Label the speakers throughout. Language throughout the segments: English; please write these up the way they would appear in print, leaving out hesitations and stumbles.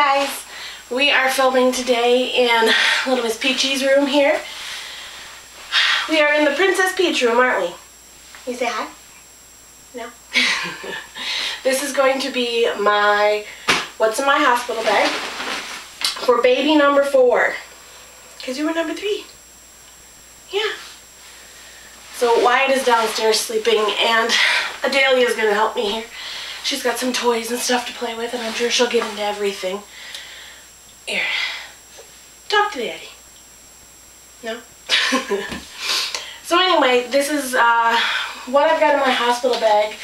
Speaker 1: Hi guys, we are filming today in little Miss Peachy's room here. We are in the Princess Peach room, aren't we? You say hi? No? This is going to be my what's in my hospital bag for baby number 4. Because you were number 3. Yeah. So Wyatt is downstairs sleeping and Adalia is going to help me here. She's got some toys and stuff to play with, and I'm sure she'll get into everything. Here. Talk to Daddy. No? So anyway, this is what I've got in my hospital bag,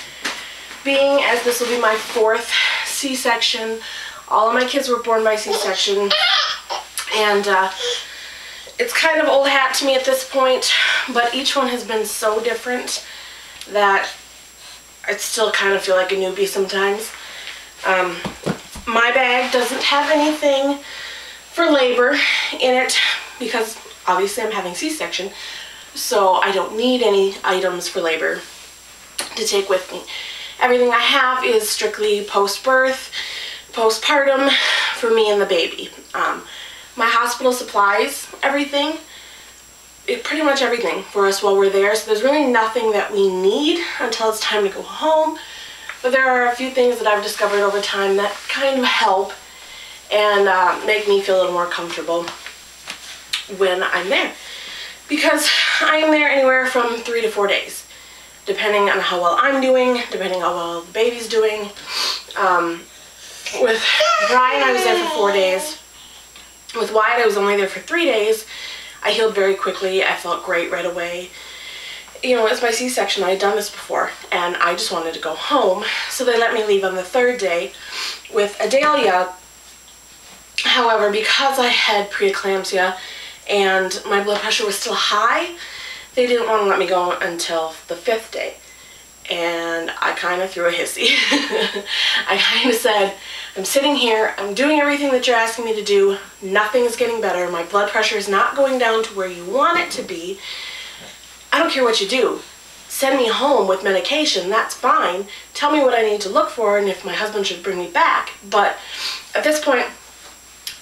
Speaker 1: being as this will be my 4th C-section. All of my kids were born by C-section, and it's kind of old hat to me at this point, but each one has been so different that I still kind of feel like a newbie sometimes. My bag doesn't have anything for labor in it because obviously I'm having C-section, so I don't need any items for labor to take with me. Everything I have is strictly post-birth, postpartum for me and the baby. My hospital supplies everything. Pretty much everything for us while we're there, so there's really nothing that we need until it's time to go home, but there are a few things that I've discovered over time that kind of help and make me feel a little more comfortable when I'm there, because I am there anywhere from 3 to 4 days, depending on how well I'm doing, depending on how well the baby's doing. With Brian I was there for 4 days. With Wyatt I was only there for 3 days. I healed very quickly. I felt great right away. You know, it's my C-section. I had done this before, and I just wanted to go home. So they let me leave on the 3rd day with Adalia. However, because I had preeclampsia and my blood pressure was still high, they didn't want to let me go until the 5th day. And I kind of threw a hissy. I kind of said, I'm sitting here, I'm doing everything that you're asking me to do, nothing's getting better, my blood pressure is not going down to where you want it to be. I don't care what you do. Send me home with medication, that's fine. Tell me what I need to look for and if my husband should bring me back. But at this point,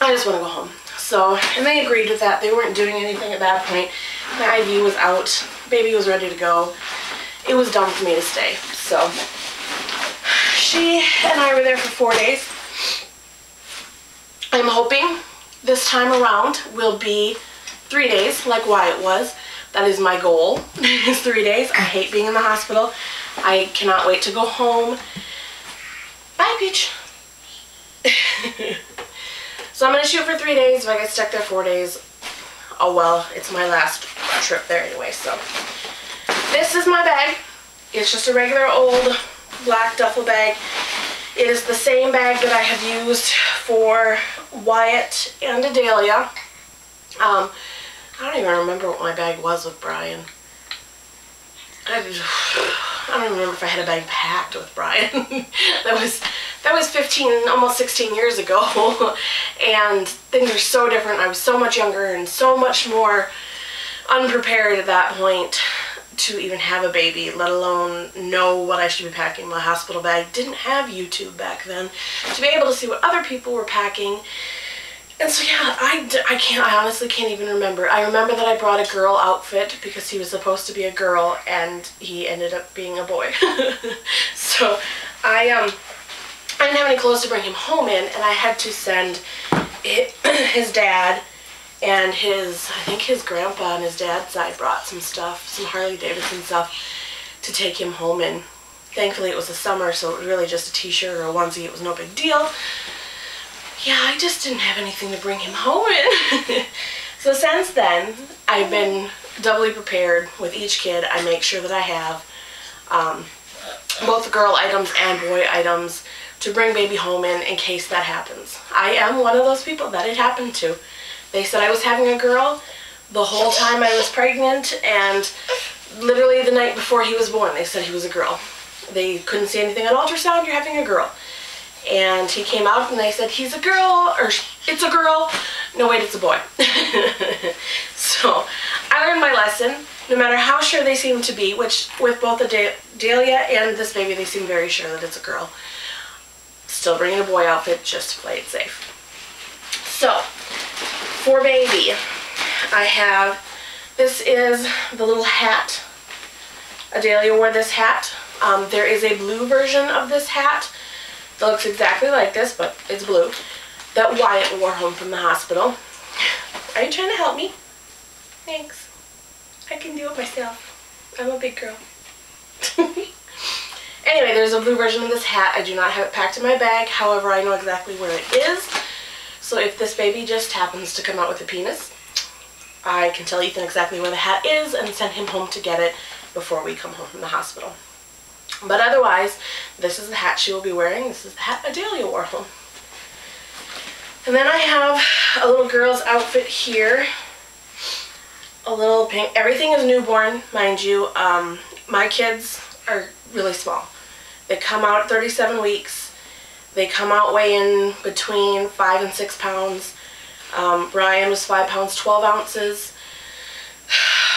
Speaker 1: I just want to go home. So, and they agreed with that. They weren't doing anything at that point. My IV was out, baby was ready to go. It was dumb for me to stay. So she and I were there for 4 days. I'm hoping this time around will be 3 days like Wyatt was. That is my goal, is 3 days. I hate being in the hospital. I cannot wait to go home. Bye, Peach. So I'm going to shoot for 3 days. If I get stuck there 4 days, oh well, it's my last trip there anyway. So this is my bag. It's just a regular old black duffel bag. It is the same bag that I have used for Wyatt and Adalia. I don't even remember what my bag was with Brian. I don't even remember if I had a bag packed with Brian. that was 15, almost 16 years ago. And things are so different. I was so much younger and so much more unprepared at that point to even have a baby, let alone know what I should be packing in my hospital bag. Didn't have YouTube back then to be able to see what other people were packing. And so yeah, I honestly can't even remember. I remember that I brought a girl outfit because he was supposed to be a girl and he ended up being a boy. So I didn't have any clothes to bring him home in, and I had to send his dad and I think his grandpa on his dad's side brought some stuff, some Harley Davidson stuff to take him home in. Thankfully it was the summer, so it was really just a t-shirt or a onesie. It was no big deal. Yeah, I just didn't have anything to bring him home in. So since then, I've been doubly prepared with each kid. I make sure that I have both girl items and boy items to bring baby home in case that happens. I am one of those people that it happened to. They said I was having a girl the whole time I was pregnant, and literally the night before he was born, they said he was a girl. They couldn't see anything on ultrasound, you're having a girl. And he came out and they said, he's a girl, or it's a girl. No, wait, it's a boy. So I learned my lesson. No matter how sure they seem to be, which with both Adalia and this baby, they seem very sure that it's a girl. Still bringing a boy outfit just to play it safe. So, for baby, I have, this is the little hat. Adalia wore this hat. There is a blue version of this hat that looks exactly like this, but it's blue, that Wyatt wore home from the hospital. Are you trying to help me? Thanks. I can do it myself. I'm a big girl. Anyway, there's a blue version of this hat. I do not have it packed in my bag. However, I know exactly where it is. So if this baby just happens to come out with a penis, I can tell Ethan exactly where the hat is and send him home to get it before we come home from the hospital. But otherwise, this is the hat she will be wearing. This is the hat Adalia wore home. And then I have a little girl's outfit here. A little pink. Everything is newborn, mind you. My kids are really small. They come out at 37 weeks. They come out weighing between 5 and 6 pounds. Brian was 5 pounds 12 ounces.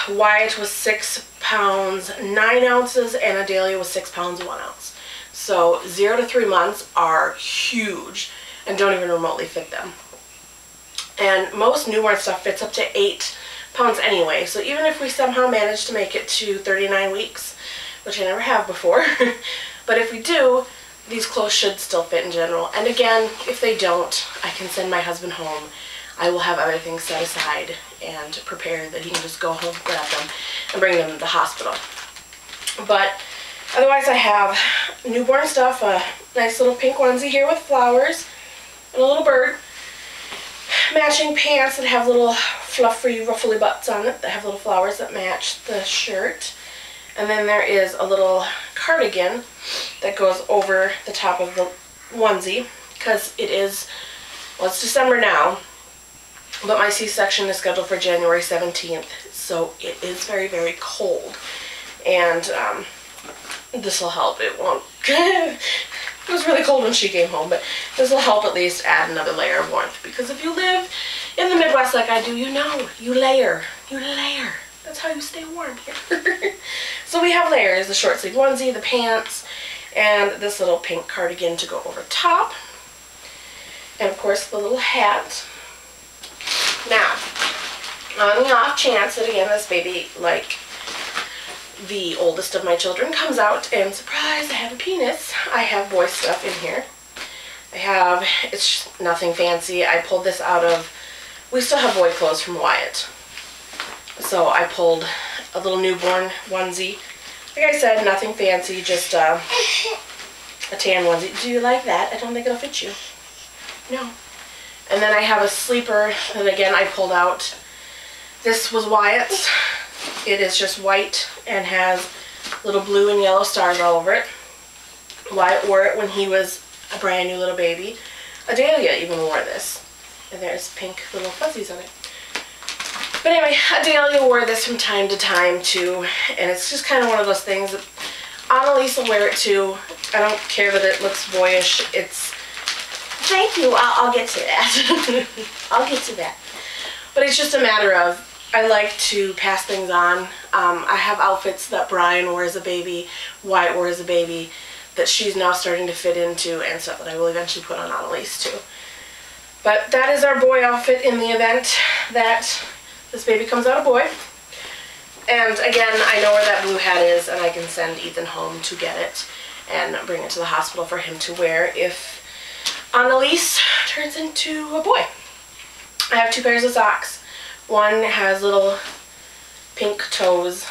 Speaker 1: Wyatt was 6 pounds 9 ounces, and Adalia was 6 pounds 1 ounce. So 0 to 3 months are huge and don't even remotely fit them. And most newborn stuff fits up to 8 pounds anyway. So even if we somehow manage to make it to 39 weeks, which I never have before, but if we do, these clothes should still fit in general. And again, if they don't, I can send my husband home. I will have other things set aside and prepared that he can just go home, grab them, and bring them to the hospital. But otherwise I have newborn stuff, a nice little pink onesie here with flowers, and a little bird. Matching pants that have little fluffy, ruffly butts on it that have little flowers that match the shirt. And then there is a little cardigan that goes over the top of the onesie because it is, well, it's December now, but my C-section is scheduled for January 17th, so it is very, very cold. And this will help. It won't. It was really cold when she came home, but this will help at least add another layer of warmth. Because if you live in the Midwest like I do, you know, you layer. You layer. That's how you stay warm here. So we have layers, the short sleeve onesie, the pants, and this little pink cardigan to go over top. And of course the little hat. Now, on the off chance that again this baby, like the oldest of my children, comes out and surprise, I have a penis, I have boy stuff in here. I have, it's nothing fancy. I pulled this out of, we still have boy clothes from Wyatt. So I pulled a little newborn onesie. Like I said, nothing fancy, just a tan onesie. Do you like that? I don't think it'll fit you. No. And then I have a sleeper that again I pulled out. This was Wyatt's. It is just white and has little blue and yellow stars all over it. Wyatt wore it when he was a brand new little baby. Adalia even wore this. And there's pink little fuzzies on it. But anyway, Adalia wore this from time to time too, and it's just kind of one of those things that Annalise will wear it too. I don't care that it looks boyish. It's, thank you, I'll get to that. I'll get to that. But it's just a matter of, I like to pass things on. I have outfits that Brian wore as a baby, Wyatt wore as a baby, that she's now starting to fit into, and stuff that I will eventually put on Annalise too. But that is our boy outfit in the event that this baby comes out a boy. And again, I know where that blue hat is, and I can send Ethan home to get it and bring it to the hospital for him to wear if Annalise turns into a boy. I have 2 pairs of socks. One has little pink toes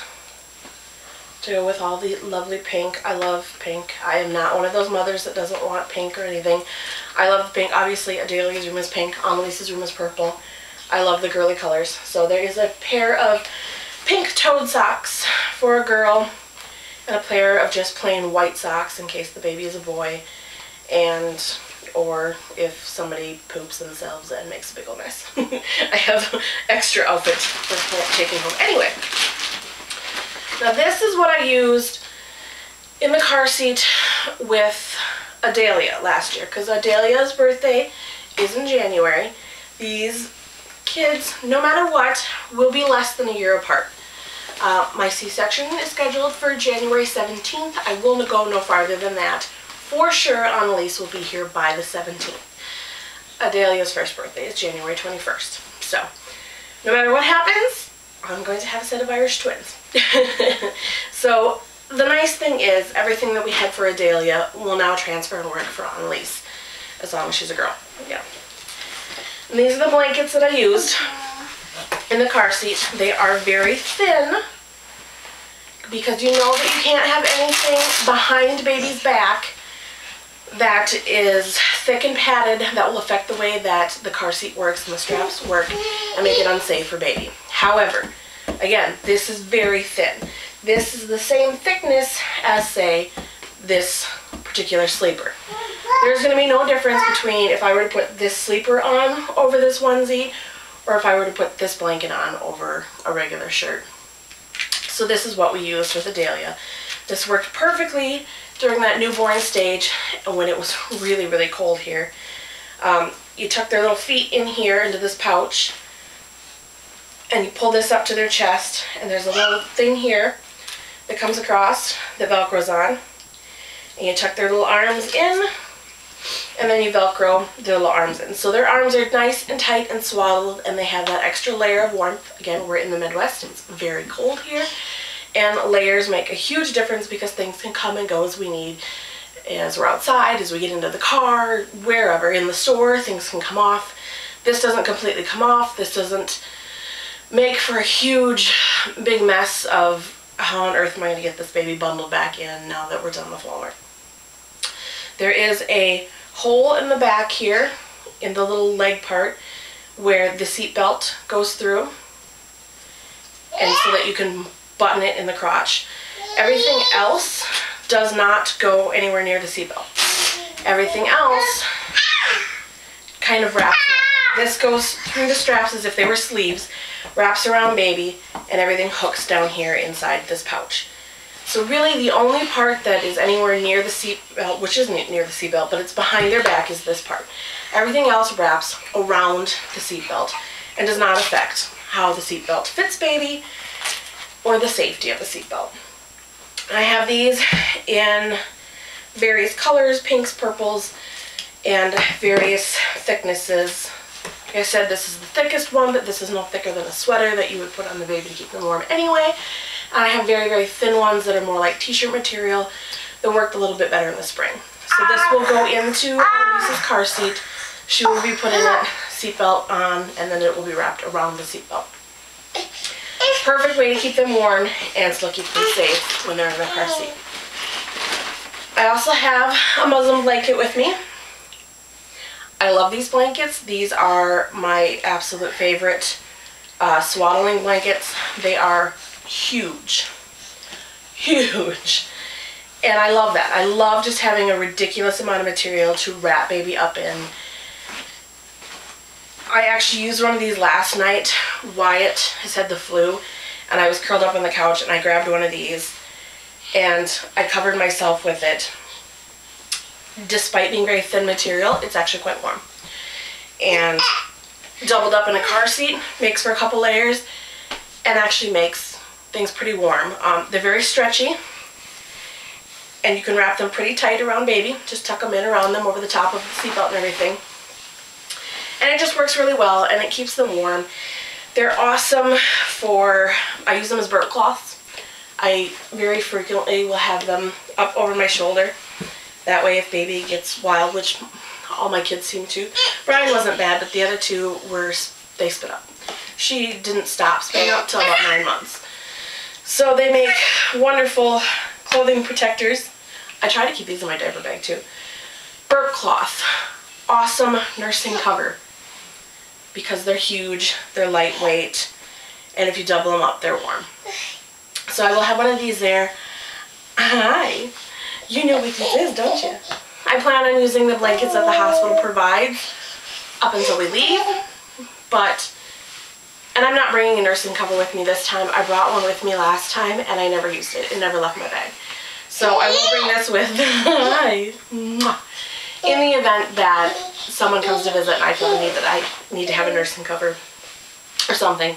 Speaker 1: to go with all the lovely pink. I love pink. I am not one of those mothers that doesn't want pink or anything. I love the pink. Obviously, Adalia's room is pink. Annalise's room is purple. I love the girly colors. So there is a pair of pink-toed socks for a girl and a pair of just plain white socks in case the baby is a boy, and or if somebody poops themselves and makes a big old mess. I have extra outfits for taking home. Anyway, now this is what I used in the car seat with Adalia last year, because Adalia's birthday is in January. These kids, no matter what, will be less than a year apart. My C-section is scheduled for January 17th. I will go no farther than that. For sure, Annalise will be here by the 17th. Adelia's first birthday is January 21st. So, no matter what happens, I'm going to have a set of Irish twins. So, the nice thing is, everything that we had for Adelia will now transfer and work for Annalise, as long as she's a girl. Yeah. And these are the blankets that I used in the car seat. They are very thin, because you know that you can't have anything behind baby's back that is thick and padded that will affect the way that the car seat works and the straps work and make it unsafe for baby. However, again, this is very thin. This is the same thickness as, say, this particular sleeper. There's going to be no difference between if I were to put this sleeper on over this onesie or if I were to put this blanket on over a regular shirt. So this is what we used with Adelia. This worked perfectly during that newborn stage when it was really, really cold here. You tuck their little feet in here into this pouch and you pull this up to their chest, and there's a little thing here that comes across that Velcros on, and you tuck their little arms in, and then you Velcro their little arms in. So their arms are nice and tight and swaddled, and they have that extra layer of warmth. Again, we're in the Midwest, it's very cold here, and layers make a huge difference because things can come and go as we need. As we're outside, as we get into the car, wherever, in the store, things can come off. This doesn't completely come off. This doesn't make for a huge, big mess of how on earth am I going to get this baby bundled back in now that we're done with Walmart. There is a hole in the back here in the little leg part where the seat belt goes through, and so that you can button it in the crotch. Everything else does not go anywhere near the seat belt. Everything else kind of wraps around. This goes through the straps as if they were sleeves, wraps around baby, and everything hooks down here inside this pouch. So really the only part that is anywhere near the seat belt, which isn't near the seat belt, but it's behind their back, is this part. Everything else wraps around the seat belt and does not affect how the seat belt fits baby or the safety of the seat belt. I have these in various colors, pinks, purples, and various thicknesses. Like I said, this is the thickest one, but this is no thicker than a sweater that you would put on the baby to keep them warm anyway. And I have very, very thin ones that are more like t-shirt material that worked a little bit better in the spring. So this will go into Annalise's car seat. She will be putting a seatbelt on, and then it will be wrapped around the seatbelt. Perfect way to keep them warm and still keep them safe when they're in the car seat. I also have a muslin blanket with me. I love these blankets. These are my absolute favorite swaddling blankets. They are huge. Huge. And I love that. I love just having a ridiculous amount of material to wrap baby up in. I actually used one of these last night. Wyatt has had the flu, and I was curled up on the couch, and I grabbed one of these, and I covered myself with it. Despite being very thin material, it's actually quite warm. And doubled up in a car seat makes for a couple layers, and actually makes things pretty warm. They're very stretchy, and you can wrap them pretty tight around baby. Just tuck them in around them over the top of the seatbelt and everything. And it just works really well, and it keeps them warm. They're awesome for, I use them as burp cloths. I very frequently will have them up over my shoulder. That way if baby gets wild, which all my kids seem to. Brian wasn't bad, but the other two they spit up. She didn't stop spitting up till about 9 months. So they make wonderful clothing protectors. I try to keep these in my diaper bag too. Burp cloth. Awesome nursing cover. Because they're huge, they're lightweight, and if you double them up, they're warm. So I will have one of these there. Hi. You know what this is, don't you? I plan on using the blankets that the hospital provides up until we leave, and I'm not bringing a nursing cover with me this time. I brought one with me last time, and I never used it. It never left my bag. So I will bring this with. Hi. In the event that someone comes to visit and I feel the need that I need to have a nursing cover or something,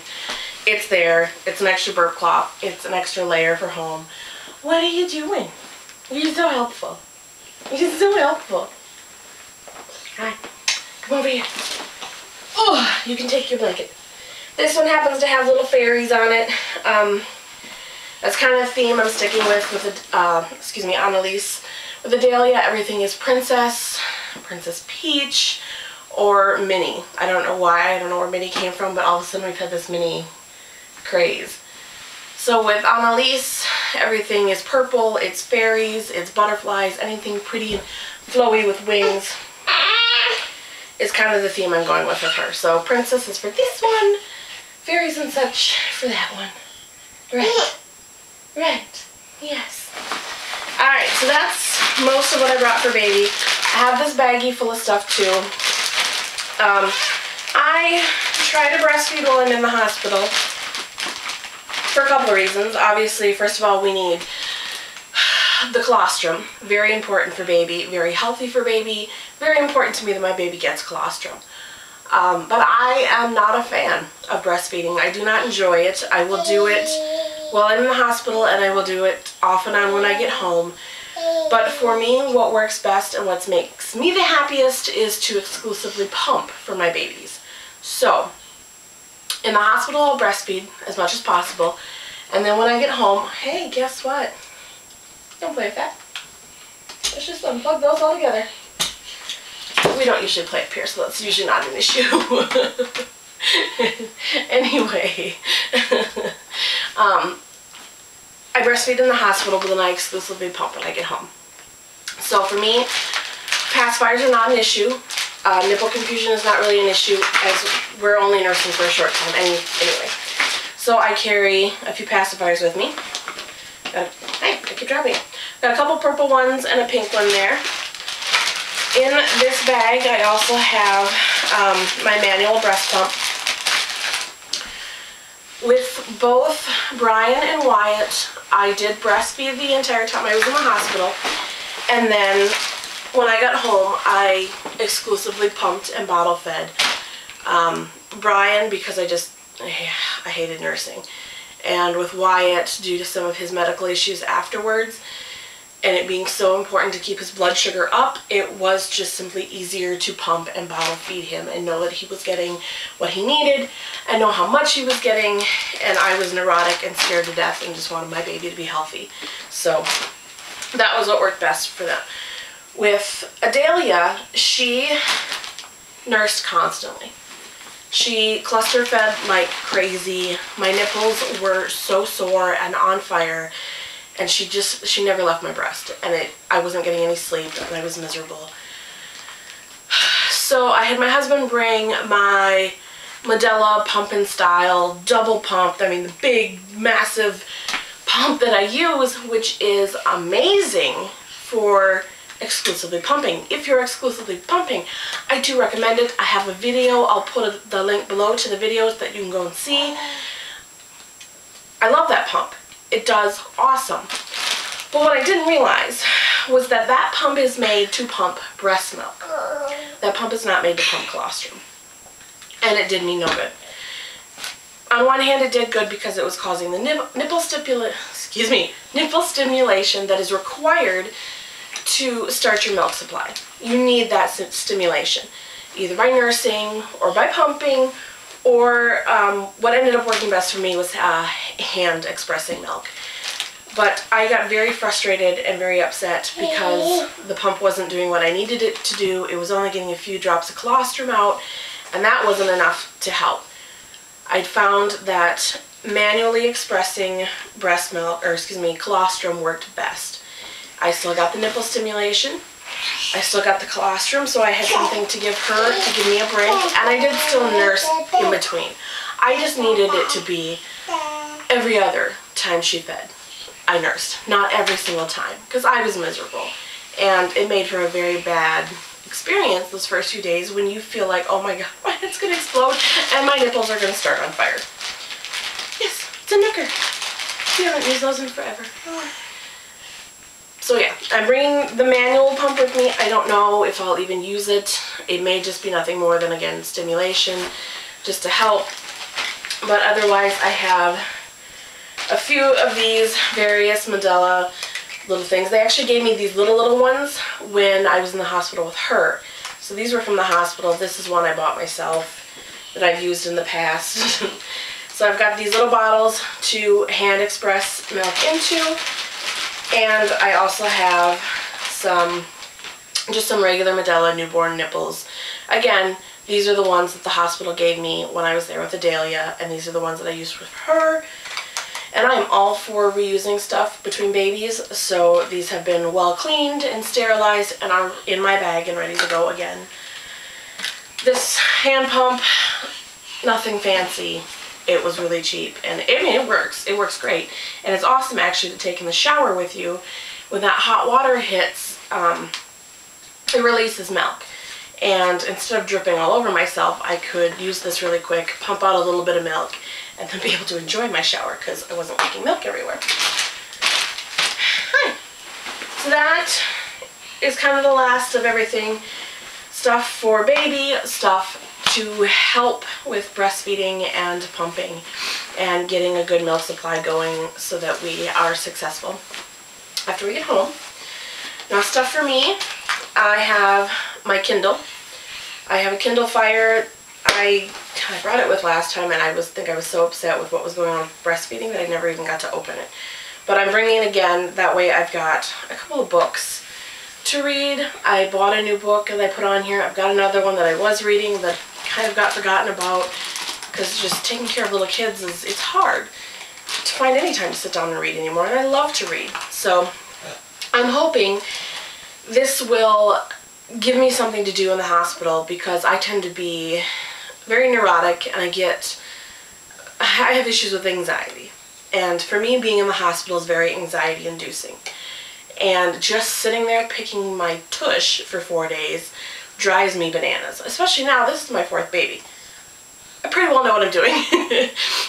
Speaker 1: it's there. It's an extra burp cloth. It's an extra layer for home. What are you doing? You're so helpful. You're so helpful. Hi. Come over here. Oh, you can take your blanket. This one happens to have little fairies on it. That's kind of the theme I'm sticking with Annalise. With Adalia, everything is Princess Peach, or Minnie. I don't know why, I don't know where Minnie came from, but all of a sudden we've had this Minnie craze. So with Annalise, everything is purple, it's fairies, it's butterflies, anything pretty and flowy with wings is kind of the theme I'm going with her. So Princess is for this one, fairies and such for that one. Right, yes. Alright, so that's most of what I brought for baby. I have this baggie full of stuff too. I try to breastfeed while I'm in the hospital for a couple of reasons. Obviously, first of all, we need the colostrum. Very important for baby, very healthy for baby. Very important to me that my baby gets colostrum. But I am not a fan of breastfeeding. I do not enjoy it. I will do it while I'm in the hospital, and I will do it off and on when I get home. But for me, what works best and what makes me the happiest is to exclusively pump for my babies. So, in the hospital, I'll breastfeed as much as possible. And then when I get home, hey, guess what? Don't play with that. Let's just unplug those all together. We don't usually play up here, so that's usually not an issue. Anyway, I breastfeed in the hospital, but then I exclusively pump when I get home. So for me, pacifiers are not an issue. Nipple confusion is not really an issue, as we're only nursing for a short time anyway. So I carry a few pacifiers with me. Hey, I keep dropping it. Got a couple purple ones and a pink one there. In this bag, I also have my manual breast pump. With both Brian and Wyatt, I did breastfeed the entire time I was in the hospital, and then when I got home, I exclusively pumped and bottle fed. Brian, because I hated nursing, and with Wyatt, due to some of his medical issues afterwards, and it being so important to keep his blood sugar up, it was just simply easier to pump and bottle feed him and know that he was getting what he needed and know how much he was getting. And I was neurotic and scared to death and just wanted my baby to be healthy. So that was what worked best for them. With Adalia, she nursed constantly. She cluster fed like crazy. My nipples were so sore and on fire. And she never left my breast, and I wasn't getting any sleep, and I was miserable. So I had my husband bring my Medela Pump and Style double pumped, I mean the big, massive pump that I use, which is amazing for exclusively pumping. If you're exclusively pumping, I do recommend it. I have a video. I'll put the link below to the videos that you can go and see. I love that pump. It does awesome. But what I didn't realize was that that pump is made to pump breast milk. That pump is not made to pump colostrum. And it did me no good. On one hand, it did good because it was causing the nipple stimulation that is required to start your milk supply. You need that stimulation, either by nursing or by pumping. Or what ended up working best for me was hand expressing milk. But I got very frustrated and very upset because the pump wasn't doing what I needed it to do. It was only getting a few drops of colostrum out, and that wasn't enough to help. I found that manually expressing breast milk, colostrum worked best. I still got the nipple stimulation. I still got the colostrum, so I had something to give her to give me a break, and I did still nurse in between. I just needed it to be every other time she fed. I nursed, not every single time, because I was miserable, and it made for a very bad experience those first few days when you feel like, oh my god, it's going to explode, and my nipples are going to start on fire. Yes, it's a Nooker. We haven't used those in forever. So yeah, I'm bringing the manual pump with me. I don't know if I'll even use it. It may just be nothing more than, again, stimulation, just to help. But otherwise, I have a few of these various Medela little things. They actually gave me these little ones when I was in the hospital with her. So these were from the hospital. This is one I bought myself that I've used in the past. So I've got these little bottles to hand express milk into, and I also have just some regular Medela newborn nipples. Again, these are the ones that the hospital gave me when I was there with Adalia, and these are the ones that I used with her. And I'm all for reusing stuff between babies, so these have been well cleaned and sterilized and are in my bag and ready to go again. This hand pump, nothing fancy. It was really cheap, and it works. It works great, and it's awesome actually to take in the shower with you. When that hot water hits, it releases milk, and instead of dripping all over myself, I could use this really quick, pump out a little bit of milk, and then be able to enjoy my shower because I wasn't leaking milk everywhere. Hi. So that is kind of the last of everything. Stuff for baby, stuff to help with breastfeeding and pumping and getting a good milk supply going so that we are successful after we get home. Now, stuff for me, I have my Kindle. I have a Kindle Fire. I brought it with last time, and I think I was so upset with what was going on with breastfeeding that I never even got to open it. But I'm bringing it again. That way I've got a couple of books to read. I bought a new book that I put on here. I've got another one that I was reading that kind of got forgotten about because just taking care of little kids it's hard to find any time to sit down and read anymore, and I love to read. So I'm hoping this will give me something to do in the hospital because I tend to be very neurotic, and I have issues with anxiety. And for me, being in the hospital is very anxiety inducing. And just sitting there picking my tush for 4 days drives me bananas. Especially now, this is my 4th baby. I pretty well know what I'm doing.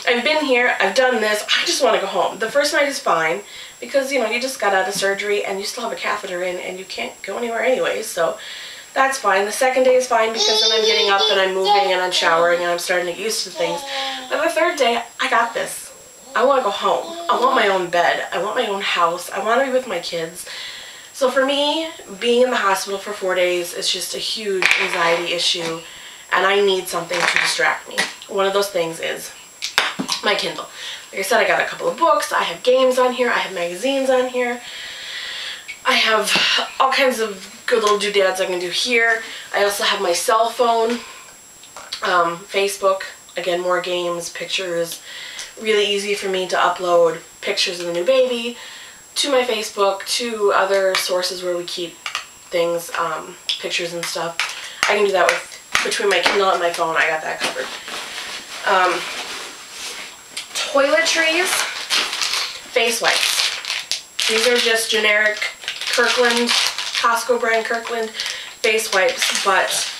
Speaker 1: I've been here, I've done this, I just want to go home. The first night is fine because, you know, you just got out of surgery and you still have a catheter in and you can't go anywhere anyway, so that's fine. The second day is fine because then I'm getting up and I'm moving and I'm showering and I'm starting to get used to things. But the third day, I got this. I want to go home. I want my own bed. I want my own house. I want to be with my kids. So for me, being in the hospital for 4 days is just a huge anxiety issue, and I need something to distract me. One of those things is my Kindle. Like I said, I got a couple of books. I have games on here. I have magazines on here. I have all kinds of good little doodads I can do here. I also have my cell phone, Facebook, again, more games, pictures. Really easy for me to upload pictures of the new baby to my Facebook, to other sources where we keep things, pictures and stuff. I can do that between my Kindle and my phone. I got that covered. Toiletries, face wipes. These are just generic Kirkland, Costco brand Kirkland face wipes, but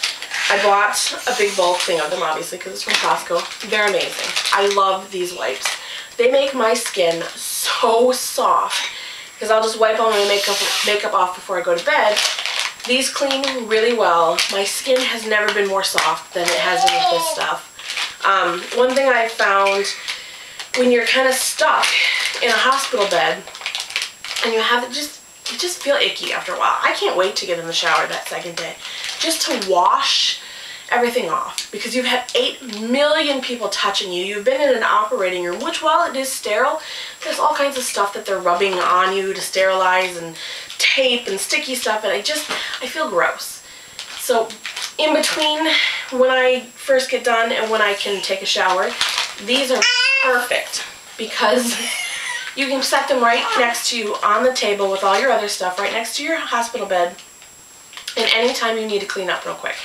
Speaker 1: I bought a big bulk thing of them, obviously, because it's from Costco. They're amazing. I love these wipes. They make my skin so soft because I'll just wipe all my makeup off before I go to bed. These clean really well. My skin has never been more soft than it has been with this stuff. One thing I found, when you're kind of stuck in a hospital bed and you just feel icky after a while. I can't wait to get in the shower that second day just to wash everything off because you've had 8 million people touching you. You've been in an operating room, which while it is sterile, there's all kinds of stuff that they're rubbing on you to sterilize and tape and sticky stuff, and I feel gross. So in between when I first get done and when I can take a shower, these are perfect because you can set them right next to you on the table with all your other stuff, right next to your hospital bed. And anytime you need to clean up real quick,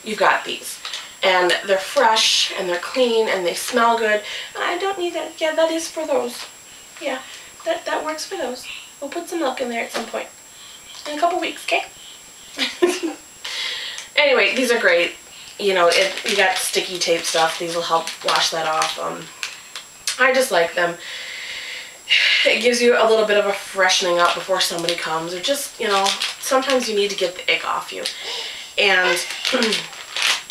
Speaker 1: you've got these. And they're fresh, and they're clean, and they smell good. I don't need that. Yeah, that is for those. Yeah, that works for those. We'll put some milk in there at some point. In a couple weeks, okay? Anyway, these are great. You know, you got sticky tape stuff. These will help wash that off. I just like them. It gives you a little bit of a freshening up before somebody comes, or just, you know, sometimes you need to get the ick off you. And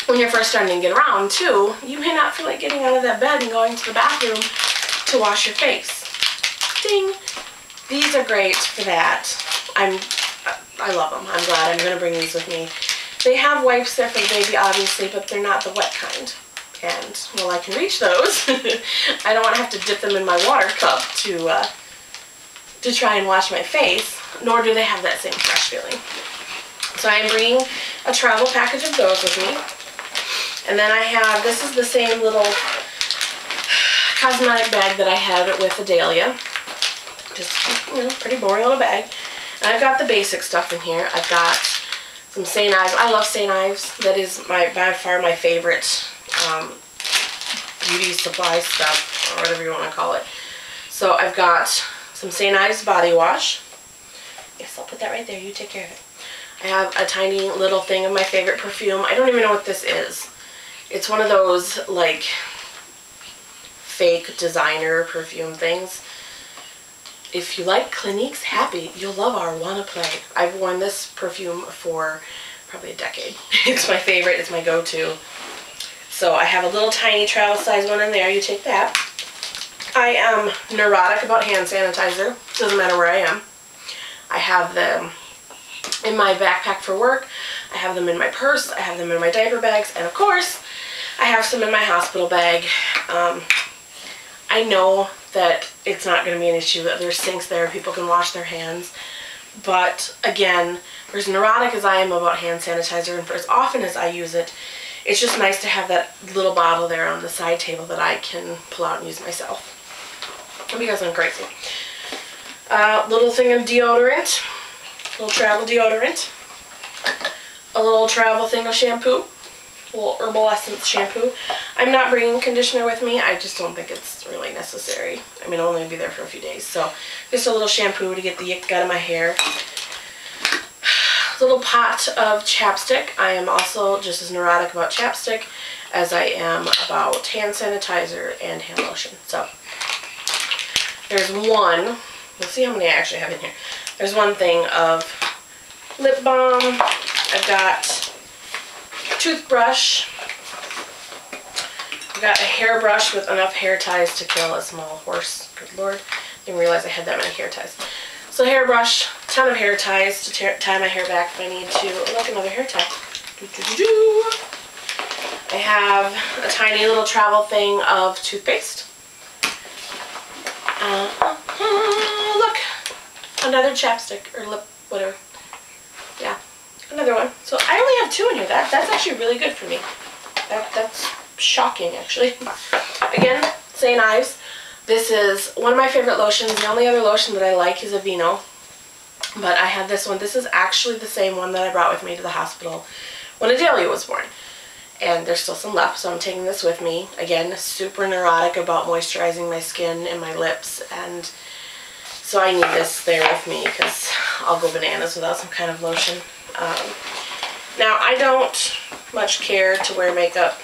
Speaker 1: when you're first starting to get around, too, you may not feel like getting out of that bed and going to the bathroom to wash your face. Ding! These are great for that. I love them. I'm glad. I'm going to bring these with me They have wipes there for the baby, obviously, but they're not the wet kind. And while I can reach those, I don't want to have to dip them in my water cup to try and wash my face, nor do they have that same fresh feeling. So I'm bringing a travel package of those with me. And then I have, this is the same little cosmetic bag that I had with Adalia. Just, you know, pretty boring little bag. And I've got the basic stuff in here. I've got some St. Ives. I love St. Ives. That is by far my favorite beauty supply stuff, or whatever you want to call it. So I've got some St. Ives body wash. Yes, I'll put that right there. You take care of it. I have a tiny little thing of my favorite perfume. I don't even know what this is. It's one of those, like, fake designer perfume things. If you like Clinique's Happy, you'll love our Wanna Play. I've worn this perfume for probably a decade. It's my favorite. It's my go-to. So I have a little tiny travel size one in there. You take that. I am neurotic about hand sanitizer. Doesn't matter where I am. I have them in my backpack for work. I have them in my purse. I have them in my diaper bags. And of course, I have some in my hospital bag. I know that it's not going to be an issue, that there's sinks there, people can wash their hands. But again, for as neurotic as I am about hand sanitizer and for as often as I use it, it's just nice to have that little bottle there on the side table that I can pull out and use myself. Because I'm crazy. Little thing of deodorant, little travel deodorant, a little travel thing of shampoo, a little Herbal Essence shampoo. I'm not bringing conditioner with me. I just don't think it's really necessary. I mean, I'll only be there for a few days. So just a little shampoo to get the yick out of my hair. A little pot of chapstick. I am also just as neurotic about chapstick as I am about hand sanitizer and hand lotion. So there's one, let's see how many I actually have in here. There's one thing of lip balm. I've got toothbrush. I've got a hairbrush with enough hair ties to kill a small horse. Good Lord, didn't realize I had that many hair ties. So hairbrush, ton of hair ties to tie my hair back if I need to. Oh, look, another hair tie. I have a tiny little travel thing of toothpaste. Look, another chapstick or lip, whatever. Yeah, another one. So I only have two in here. That's actually really good for me. That's shocking, actually. Again, St. Ives. This is one of my favorite lotions. The only other lotion that I like is Aveeno. But I have this one. This is actually the same one that I brought with me to the hospital when Adalia was born. And there's still some left, so I'm taking this with me. Again, super neurotic about moisturizing my skin and my lips. And so I need this there with me because I'll go bananas without some kind of lotion. Now, I don't much care to wear makeup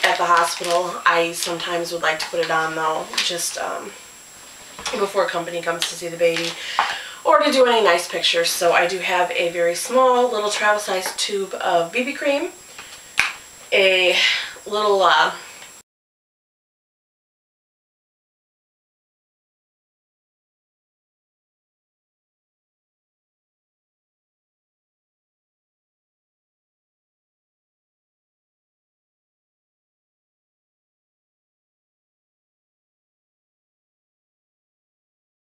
Speaker 1: at the hospital. I sometimes would like to put it on though, just before company comes to see the baby or to do any nice pictures. So I do have a very small little travel size tube of BB cream, a little